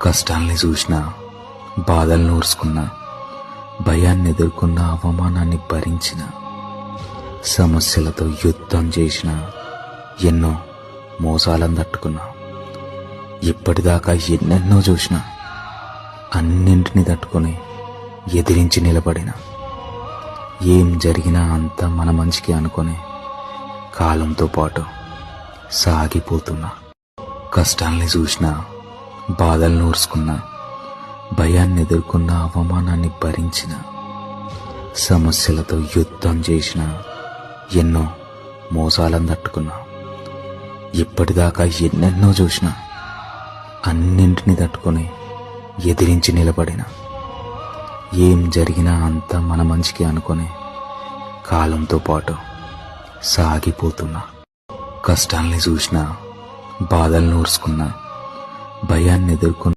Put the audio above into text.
కష్టాల్ని చూసిన, బాధల్ని ఊర్చుకున్న, భయాన్ని ఎదుర్కొన్న, అవమానాన్ని భరించిన, సమస్యలతో యుద్ధం చేసిన, ఎన్నో మోసాలను తట్టుకున్నా. ఇప్పటిదాకా ఎన్నెన్నో చూసిన, అన్నింటినీ తట్టుకొని ఎదిరించి నిలబడిన. ఏం జరిగినా అంతా మన మంచికి అనుకొని కాలంతో పాటు సాగిపోతున్నా. కష్టాల్ని చూసిన, బాధల్ని ఊర్చుకున్న, భయాన్ని ఎదుర్కొన్న, అవమానాన్ని భరించిన, సమస్యలతో యుద్ధం చేసిన, ఎన్నో మోసాలను తట్టుకున్నా. ఇప్పటిదాకా ఎన్నెన్నో చూసిన, అన్నింటినీ తట్టుకొని ఎదిరించి నిలబడిన. ఏం జరిగినా అంతా మన మంచికి అనుకొని కాలంతో పాటు సాగిపోతున్నా. కష్టాల్ని చూసిన, బాధల్ని ఊర్చుకున్న, భయాన్ని ఎదుర్కొన్న